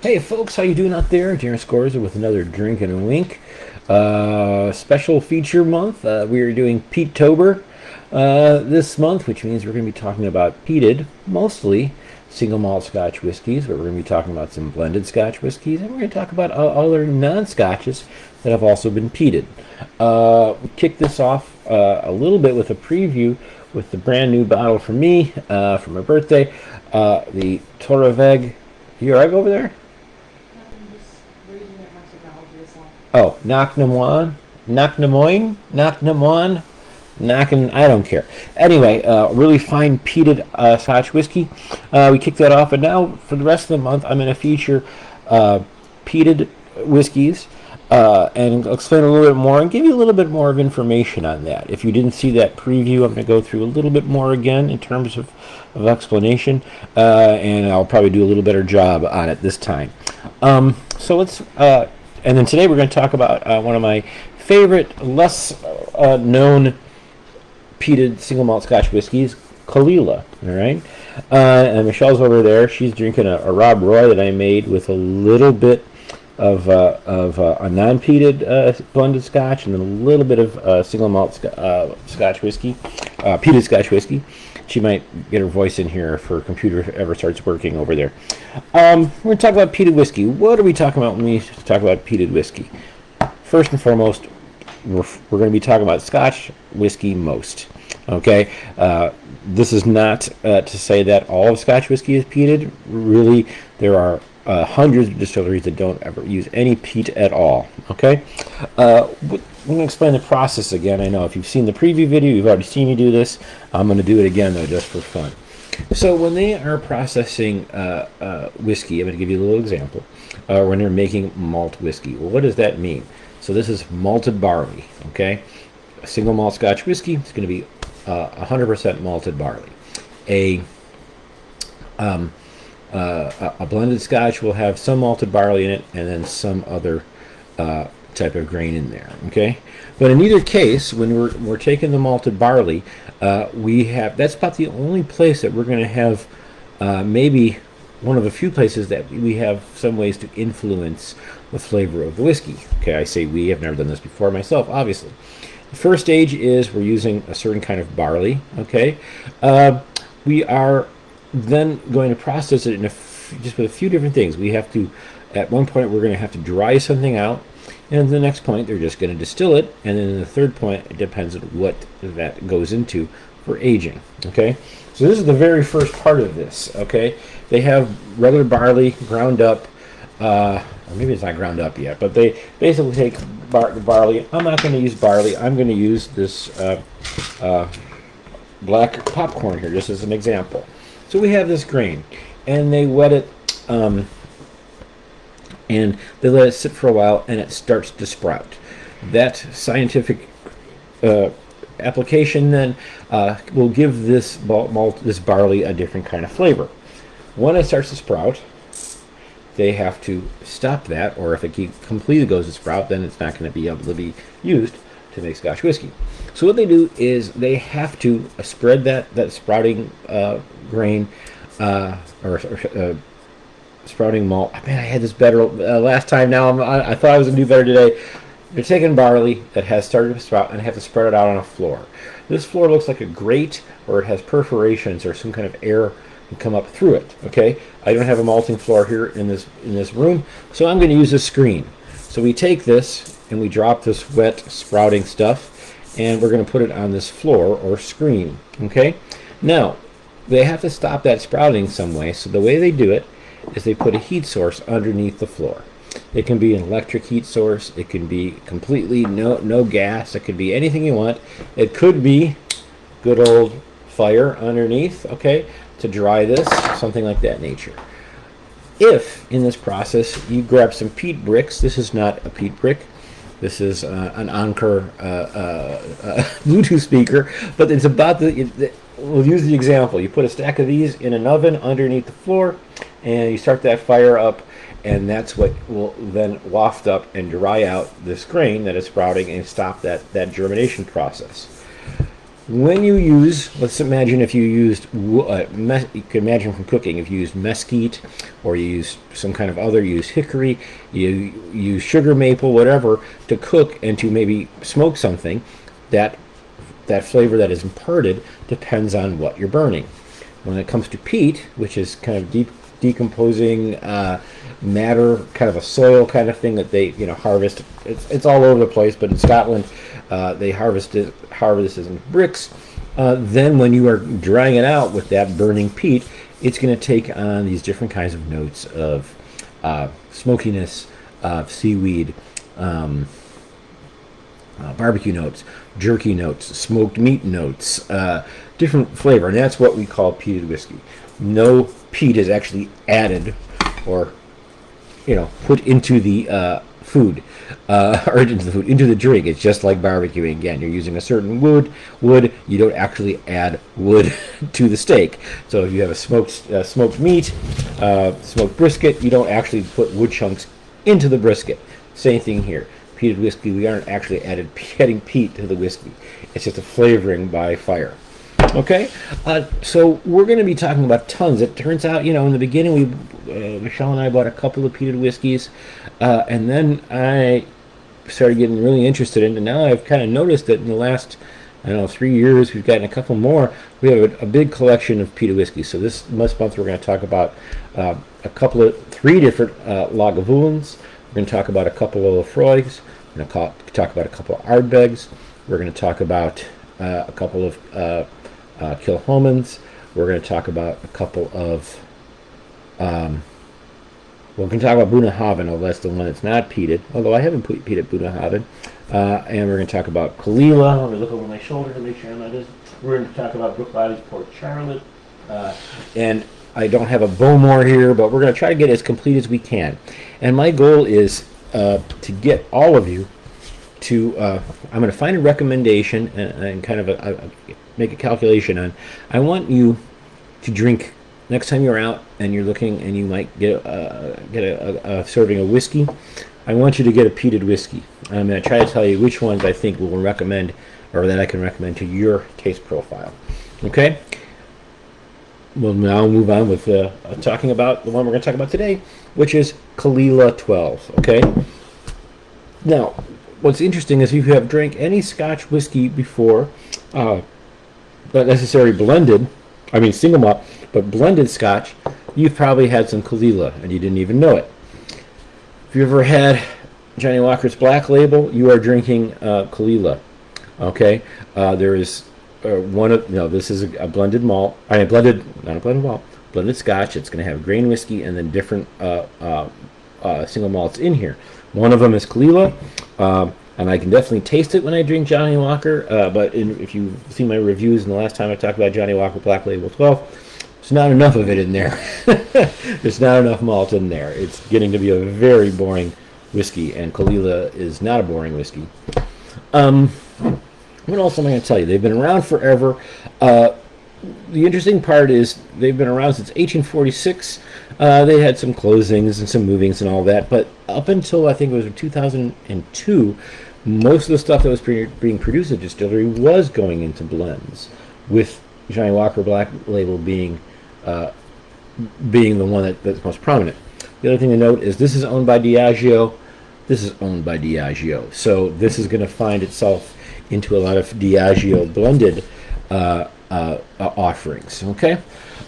Hey folks, how you doing out there? Darren Scorza with another Drink and a Wink. Special feature month. We are doing Peatober this month, which means we're going to be talking about peated, mostly single malt Scotch whiskies, but we're going to be talking about some blended Scotch whiskies, and we're going to talk about other non-Scotches that have also been peated. We kicked this off a little bit with a preview with the brand new bottle for me for my birthday, the Toraveg. You alright over there? Oh, Knocknamoine, Knockin', I don't care. Anyway, really fine peated Scotch whiskey. We kicked that off, and now for the rest of the month, I'm going to feature peated whiskeys and explain a little bit more and give you a little bit more of information on that. If you didn't see that preview, I'm going to go through a little bit more again in terms of explanation, and I'll probably do a little better job on it this time. So let's. And then today we're going to talk about one of my favorite, less known peated single malt Scotch whiskeys, Caol Ila. All right, and Michelle's over there. She's drinking a Rob Roy that I made with a little bit of a non-peated blended Scotch, and then a little bit of single malt Scotch whiskey, peated Scotch whiskey. She might get her voice in here if her computer ever starts working over there. We're going to talk about peated whiskey. What are we talking about when we talk about peated whiskey? First and foremost, we're going to be talking about Scotch whiskey most. Okay, this is not to say that all of Scotch whiskey is peated. Really, there are hundreds of distilleries that don't ever use any peat at all. Okay, I'm going to explain the process again. I know if you've seen the preview video, you've already seen me do this. I'm going to do it again, though, just for fun. So when they are processing whiskey, I'm going to give you a little example. When they're making malt whiskey, well, what does that mean? So this is malted barley, okay? A single malt Scotch whiskey is going to be 100% malted barley. A blended Scotch will have some malted barley in it and then some other type of grain in there, okay? But in either case, when we're taking the malted barley, that's about the only place that we're going to have maybe one of a few places that we have some ways to influence the flavor of the whiskey. Okay, I say we, have never done this before myself, obviously. The first stage is we're using a certain kind of barley, okay? We are then going to process it in just with a few different things. We have to, at one point, we're going to have to dry something out. And the next point, they're just going to distill it. And then the third point, it depends on what that goes into for aging. Okay, so this is the very first part of this. Okay, they have regular barley ground up, or maybe it's not ground up yet, but they basically take barley. I'm not going to use barley. I'm going to use this black popcorn here, just as an example. So we have this grain, and they wet it. And they let it sit for a while, and it starts to sprout. That scientific application then will give this barley a different kind of flavor. When it starts to sprout, they have to stop that, or if it completely goes to sprout, then it's not going to be able to be used to make Scotch whiskey. So what they do is they have to spread that sprouting grain sprouting malt. Man, I had this better last time. Now I thought I was going to do better today. They're taking barley that has started to sprout and have to spread it out on a floor. This floor looks like a grate, or it has perforations or some kind of air can come up through it. Okay, I don't have a malting floor here in this room, so I'm going to use a screen. So we take this and we drop this wet sprouting stuff, and we're going to put it on this floor or screen. Okay, now they have to stop that sprouting some way. So the way they do it is they put a heat source underneath the floor. It can be an electric heat source. It can be completely no gas. It could be anything you want. It could be good old fire underneath, okay, to dry this, something like that nature. If in this process you grab some peat bricks, this is not a peat brick. This is an Anker Bluetooth speaker, but it's about we'll use the example. You put a stack of these in an oven underneath the floor, and you start that fire up, and that's what will then waft up and dry out this grain that is sprouting and stop that germination process. when you use, let's imagine if you used, you can imagine from cooking, if you used mesquite or you use some kind of other, you use hickory, you use sugar maple, whatever, to cook and to maybe smoke something, that flavor that is imparted depends on what you're burning. When it comes to peat, which is kind of decomposing matter, kind of a soil kind of thing that they harvest. It's all over the place, but in Scotland they harvest this in bricks. Then when you are drying it out with that burning peat, it's going to take on these different kinds of notes of smokiness, seaweed, barbecue notes, jerky notes, smoked meat notes, different flavor, and that's what we call peated whiskey. No peat is actually added or put into the food or into the drink. It's just like barbecuing. Again, you're using a certain wood. You don't actually add wood to the steak. So if you have a smoked meat, smoked brisket, you don't actually put wood chunks into the brisket. Same thing here. Peated whiskey, we aren't actually adding peat to the whiskey. It's just a flavoring by fire. Okay, so we're going to be talking about tons. It turns out, in the beginning, Michelle and I bought a couple of peated whiskeys, and then I started getting really interested in it. And now I've kind of noticed that in the last, 3 years, we've gotten a couple more. We have a big collection of peated whiskeys. So this month we're going to talk about three different Lagavulins. We're going to talk about a couple of Lafroigs. We're going to talk about a couple of Ardbegs. We're going to talk about a couple of Kilhomans. We're going to talk about a couple of we're going to talk about Bunnahabhain, although that's the one that's not peated, although I haven't peated Bunnahabhain. And we're going to talk about Caol Ila. Let me look over my shoulder to make sure I'm not. We're going to talk about Brook Valley's Port Charlotte. And I don't have a Bowmore here, but we're going to try to get as complete as we can. And my goal is to get all of you to, I'm going to find a recommendation and kind of make a calculation on, I want you to drink, next time you're out and you're looking and you might get a serving of whiskey, I want you to get a peated whiskey. I'm going to try to tell you which ones I think will recommend, or that I can recommend to your taste profile. Okay? We'll now move on with talking about the one we're going to talk about today, which is Caol Ila 12. Okay? Now, what's interesting is if you have drank any Scotch whiskey before, not necessarily blended, single malt, but blended Scotch, you've probably had some Caol Ila and you didn't even know it. If you ever had Johnny Walker's Black Label, you are drinking Caol Ila. Okay? There is this is a blended malt. Not a blended malt, blended Scotch. It's going to have grain whiskey and then different single malts in here. One of them is Caol Ila, and I can definitely taste it when I drink Johnny Walker. But if you've seen my reviews, and the last time I talked about Johnny Walker Black Label 12, there's not enough of it in there. There's not enough malt in there. It's getting to be a very boring whiskey, and Caol Ila is not a boring whiskey. What else am I going to tell you? They've been around forever. The interesting part is they've been around since 1846. They had some closings and some movings and all that, but up until I think it was 2002, most of the stuff that was being produced at distillery was going into blends, with Johnny Walker Black Label being the one that's most prominent. The other thing to note is this is owned by D&aW. This is owned by D&aW, so this is going to find itself into a lot of D&aW blended offerings. Okay,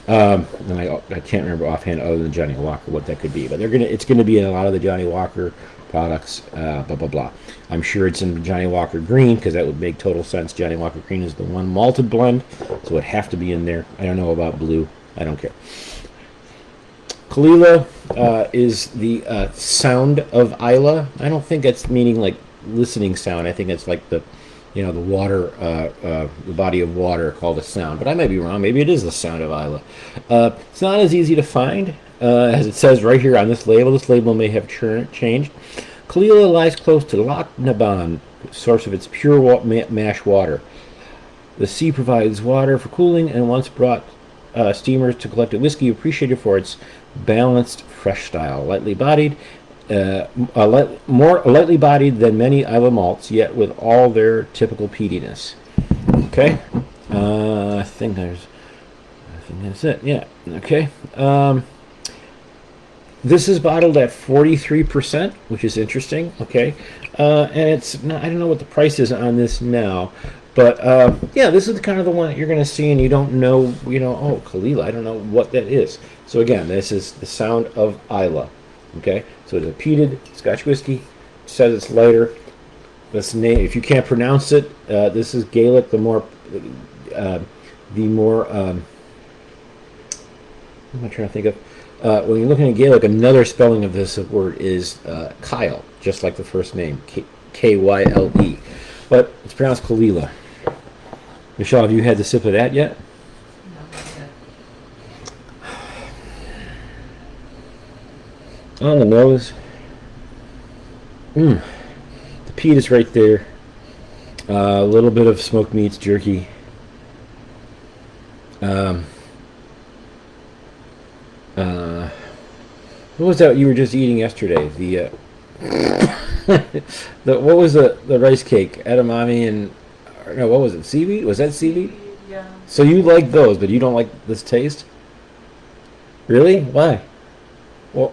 and I can't remember offhand other than Johnny Walker what that could be, but it's going to be in a lot of the Johnny Walker products. Blah blah blah. I'm sure it's in Johnny Walker Green because that would make total sense. Johnny Walker Green is the one malted blend, so it would have to be in there. I don't know about blue. I don't care. Caol Ila is the sound of Islay. I don't think that's meaning like listening sound. I think it's like the water, the body of water called a sound. But I might be wrong. Maybe it is the sound of Islay. It's not as easy to find as it says right here on this label. This label may have changed. Caol Ila lies close to Loch Naban, source of its pure mash water. The sea provides water for cooling and once brought steamers to collect a whiskey appreciated for its balanced, fresh style. Lightly bodied, more lightly bodied than many Islay malts, yet with all their typical peatiness. Okay, I think that's it. Yeah. Okay. This is bottled at 43%, which is interesting. Okay, and it's not, I don't know what the price is on this now, but yeah, this is kind of the one that you're going to see, and you don't know, oh, Caol Ila, I don't know what that is. So again, this is the Sound of Isla. Okay, so it's a peated Scotch whiskey. It says it's lighter. This name, if you can't pronounce it, this is Gaelic. Uh, the more, what am I trying to think of? When you're looking at Gaelic, another spelling of this word is Kyle, just like the first name, Kyle. But it's pronounced Caol Ila. Michelle, have you had the sip of that yet? On the nose, the peat is right there. A little bit of smoked meats, jerky. What was that you were just eating yesterday? The what was the rice cake? Edamame and no, what was it? Seaweed? Was that seaweed? Yeah. So you like those, but you don't like this taste? Really? Why? Well,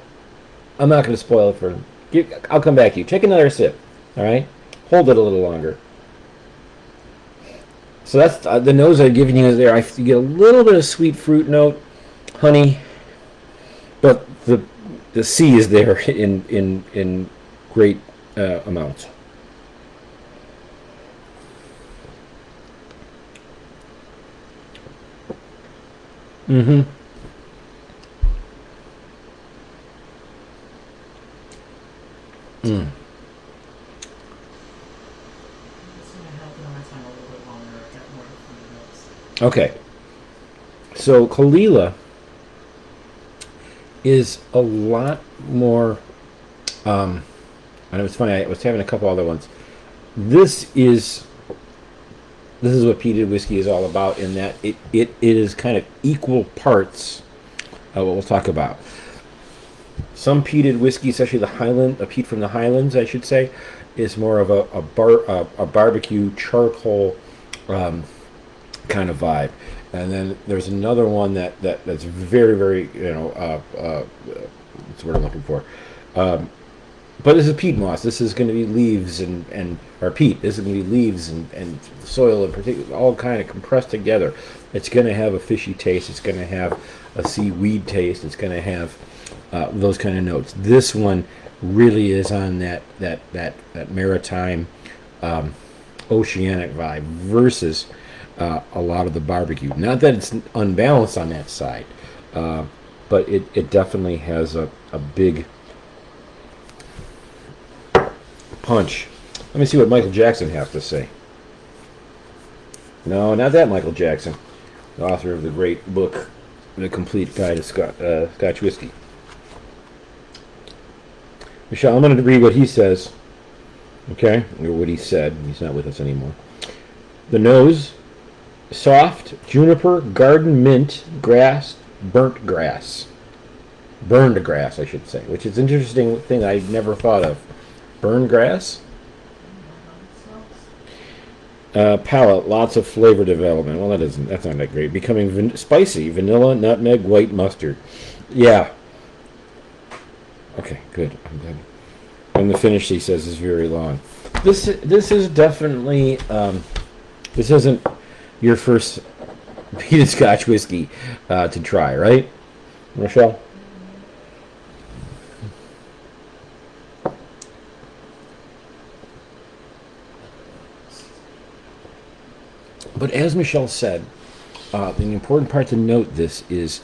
I'm not going to spoil it for them. I'll come back to you. Take another sip. All right. Hold it a little longer. So that's the nose I've given you is there. I get a little bit of sweet fruit note, honey, but the C is there in great amounts. Mm-hmm. Mm. It's going to help it on my tongue a little bit longer. I've got more fruity notes. Okay. So Caol Ila is a lot more. And it was funny. I was having a couple other ones. This is what peated whiskey is all about. In that it is kind of equal parts. What we'll talk about. Some peated whiskey, especially the Highland, a peat from the Highlands, I should say, is more of a barbecue charcoal kind of vibe. And then there's another one that's very, very, what's the word I'm looking for? But this is peat moss. This is going to be leaves or peat. This is going to be leaves and soil in particular, all kind of compressed together. It's going to have a fishy taste. It's going to have a seaweed taste. It's going to have those kind of notes. This one really is on that maritime, oceanic vibe versus a lot of the barbecue. Not that it's unbalanced on that side, but it definitely has a big punch. Let me see what Michael Jackson has to say. No, not that Michael Jackson, the author of the great book, The Complete Guide to Scotch Whiskey. Michelle, I'm going to read what he says. Okay? Or what he said. He's not with us anymore. The nose, soft, juniper, garden mint, grass, burnt grass. Burned grass, I should say, which is an interesting thing I never thought of. Burned grass? Palate, lots of flavor development. Well, that's not that great. Becoming spicy, vanilla, nutmeg, white mustard. Yeah. Okay, good. I'm done. And the finish, he says, is very long. This is definitely this isn't your first peated Scotch whiskey to try, right, Rochelle? But as Michelle said, the important part to note this is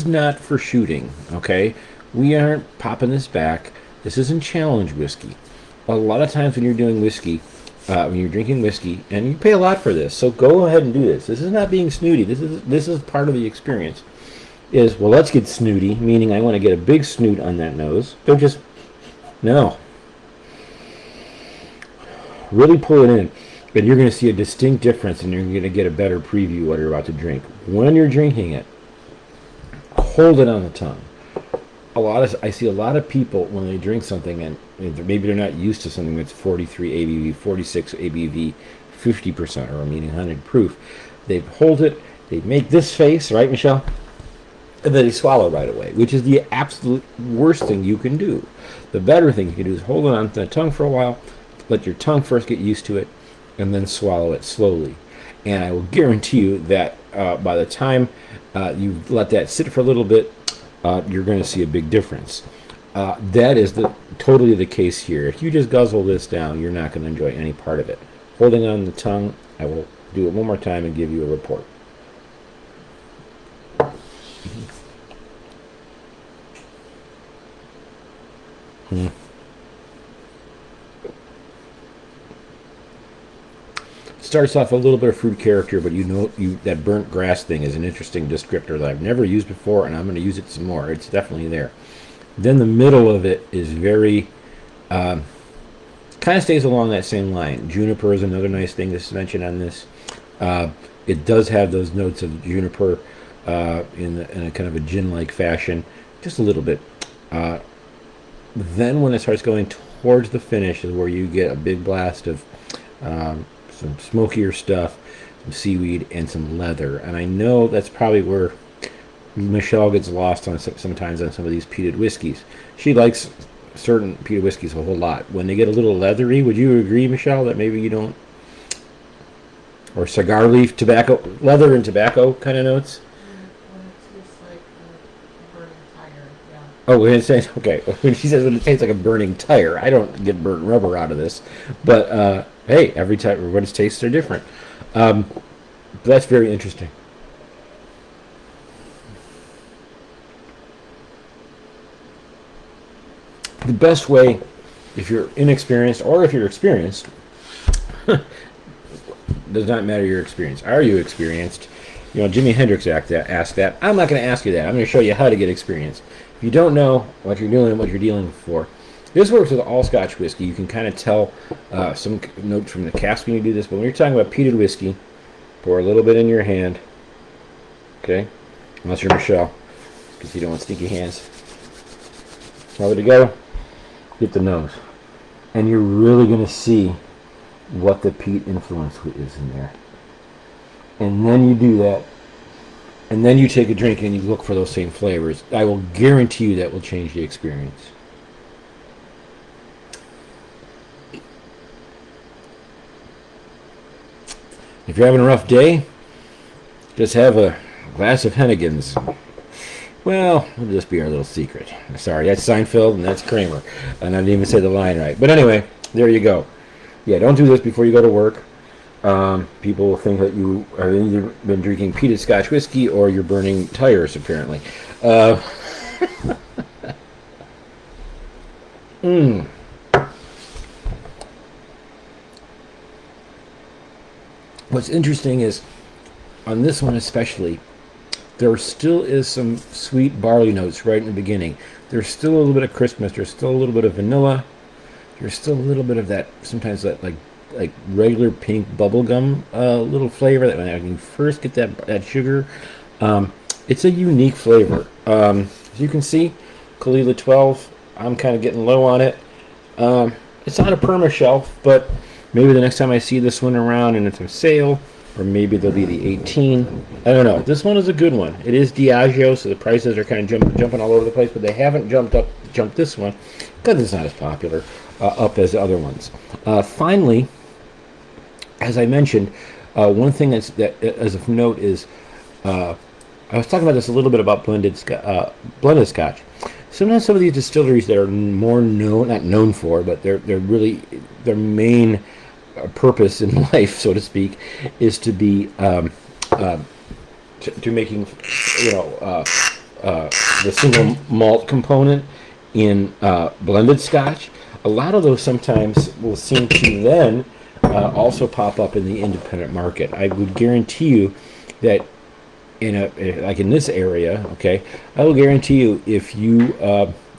not for shooting, okay? We aren't popping this back. This isn't challenge whiskey. A lot of times when you're doing whiskey, when you're drinking whiskey, and you pay a lot for this, so go ahead and do this. This is not being snooty. This is part of the experience. Well, let's get snooty, meaning I want to get a big snoot on that nose. Don't just, no. Really pull it in. And you're going to see a distinct difference, and you're going to get a better preview of what you're about to drink. When you're drinking it, hold it on the tongue. I see a lot of people when they drink something, and maybe they're not used to something that's 43 ABV, 46 ABV, 50% or meaning 100 proof. They hold it, they make this face, right, Michelle? And then they swallow right away, which is the absolute worst thing you can do. The better thing you can do is hold it on the tongue for a while, let your tongue first get used to it, and then swallow it slowly. And I will guarantee you that by the time you let that sit for a little bit, you're going to see a big difference. That is totally the case here. If you just guzzle this down, you're not going to enjoy any part of it. Holding on the tongue, I will do it one more time and give you a report. Starts off a little bit of fruit character, but that burnt grass thing is an interesting descriptor that I've never used before, and I'm going to use it some more. It's definitely there. Then the middle of it is very kind of stays along that same line. Juniper is another nice thing to mention on this. It does have those notes of juniper in a kind of a gin-like fashion, just a little bit. Then when it starts going towards the finish is where you get a big blast of some smokier stuff, some seaweed, and some leather. And I know that's probably where Michelle gets lost on sometimes on some of these peated whiskeys. She likes certain peated whiskeys a whole lot. When they get a little leathery, would you agree, Michelle, that maybe you don't? Or cigar leaf, tobacco, leather and tobacco kind of notes? When it tastes like a burning tire, yeah. Oh, when it says, okay, when she says when it tastes like a burning tire, I don't get burnt rubber out of this. But, hey, every time, everybody's tastes are different. That's very interesting. The best way, if you're inexperienced or if you're experienced, does not matter your experience. Are you experienced? You know, Jimi Hendrix asked that. I'm not going to ask you that. I'm going to show you how to get experience. If you don't know what you're doing and what you're dealing for, this works with all Scotch whiskey. You can kind of tell some notes from the cask when you do this. But when you're talking about peated whiskey, pour a little bit in your hand. Okay? Unless you're Michelle, because you don't want sticky hands. Rub it together. Hit the nose. And you're really going to see what the peat influence is in there. And then you do that. And then you take a drink and you look for those same flavors. I will guarantee you that will change the experience. If you're having a rough day, just have a glass of Hennigan's. Well, it'll just be our little secret. Sorry, that's Seinfeld and that's Kramer. And I didn't even say the line right. But anyway, there you go. Yeah, don't do this before you go to work. People will think that you have either been drinking peated Scotch whiskey or you're burning tires, apparently. What's interesting is, on this one especially, there still is some sweet barley notes right in the beginning. There's still a little bit of crispness. There's still a little bit of vanilla. There's still a little bit of that, sometimes that like regular pink bubblegum little flavor that when you first get that sugar. It's a unique flavor. As you can see, Caol Ila 12, I'm kind of getting low on it. It's on a perma shelf, but maybe the next time I see this one around and it's on sale, or maybe there'll be the 18. I don't know. This one is a good one. It is D&aW, so the prices are kind of jumping all over the place, but they haven't jumped this one because it's not as popular up as the other ones. Finally, as I mentioned, one thing that as of note is, I was talking about this a little bit about blended Scotch. Sometimes some of these distilleries that are more known, not known for, but they're really their main purpose in life, so to speak, is to be to making, you know, the single malt component in blended Scotch. A lot of those sometimes will seem to then also pop up in the independent market. I would guarantee you that like in this area, okay, I will guarantee you if you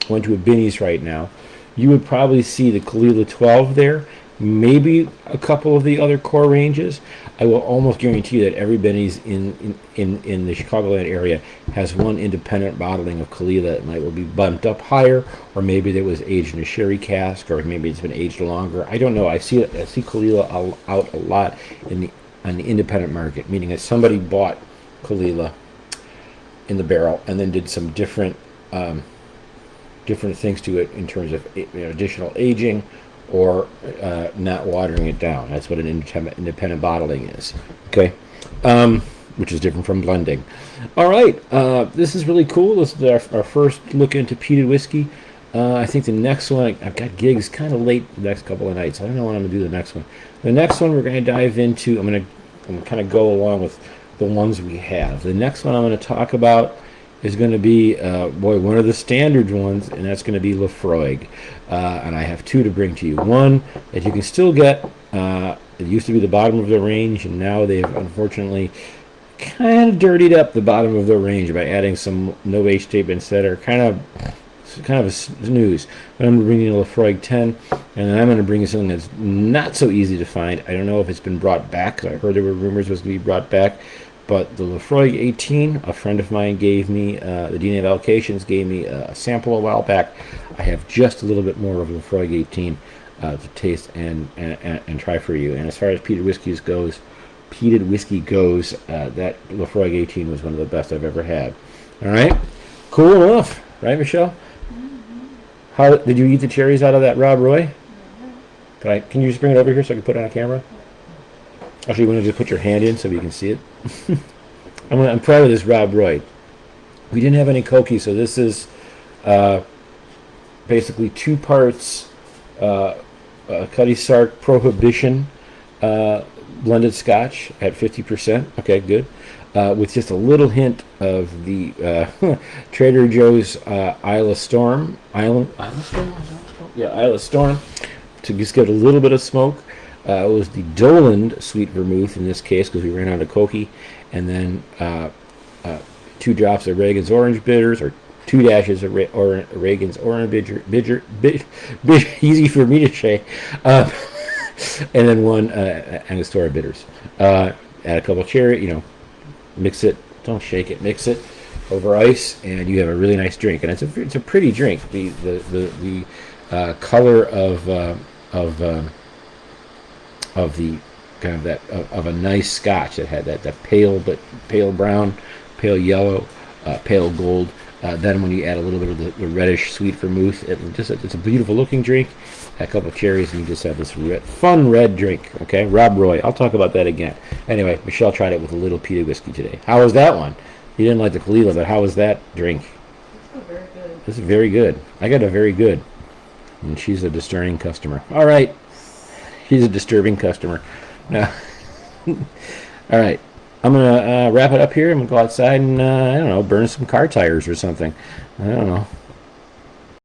went to a Binny's right now, you would probably see the Caol Ila 12 there, maybe a couple of the other core ranges. I will almost guarantee that everybody's in the Chicagoland area has one independent bottling of Caol Ila. It might will be bumped up higher, or maybe it was aged in a sherry cask, or maybe it's been aged longer. I don't know. I see Caol Ila out a lot on the independent market, meaning that somebody bought Caol Ila in the barrel and then did some different things to it in terms of additional aging or not watering it down. That's what an independent bottling is. Okay, which is different from blending. All right, this is really cool. This is our first look into peated whiskey. I think the next one, I've got gigs kind of late the next couple of nights. I don't know when I'm going to do the next one. The next one we're going to dive into, I'm going to kind of go along with the ones we have. The next one I'm going to talk about is going to be, one of the standard ones, and that's going to be Laphroaig. And I have two to bring to you. One that you can still get. It used to be the bottom of the range, and now they've unfortunately kind of dirtied up the bottom of the range by adding some no age statements that are kind of a snooze. But I'm going to bring you a Laphroaig 10, and then I'm going to bring you something that's not so easy to find. I don't know if it's been brought back. I heard there were rumors it was going to be brought back. But the Laphroaig 18, a friend of mine gave me, the D&aW Allocations gave me a sample a while back. I have just a little bit more of Laphroaig 18 to taste and try for you. And as far as peated whiskey goes, that Laphroaig 18 was one of the best I've ever had. All right, cool enough, right, Michelle? How did you eat the cherries out of that Rob Roy? Can you just bring it over here so I can put it on camera? Actually, you want to just put your hand in so we can see it? I'm proud of this Rob Roy. We didn't have any Koki, so this is basically 2 parts Cutty Sark Prohibition blended Scotch at 50%. Okay, good. With just a little hint of the Trader Joe's Isla Storm. Isla Storm? Yeah, Isla Storm. To just get a little bit of smoke. It was the Doland Sweet Vermouth in this case because we ran out of Koki, and then 2 drops of Reagan's Orange Bitters, or 2 dashes of Reagan's Orange Bitter, easy for me to say, and then 1 Angostura Bitters. Add a couple of cherry, mix it, don't shake it, mix it over ice, and you have a really nice drink. And it's a pretty drink. The color of the kind of that of a nice Scotch that had that pale brown, pale yellow, pale gold. Then when you add a little bit of the reddish sweet vermouth, it's a beautiful looking drink. Add a couple of cherries, and you just have this fun red drink. Okay, Rob Roy. I'll talk about that again. Anyway, Michelle tried it with a little peated whiskey today. How was that one? You didn't like the Caol Ila, but how was that drink? It's very good. This is very good. I got a very good, and she's a discerning customer. All right. He's a disturbing customer. Now, all right. I'm going to wrap it up here. I'm going to go outside and, I don't know, burn some car tires or something. I don't know.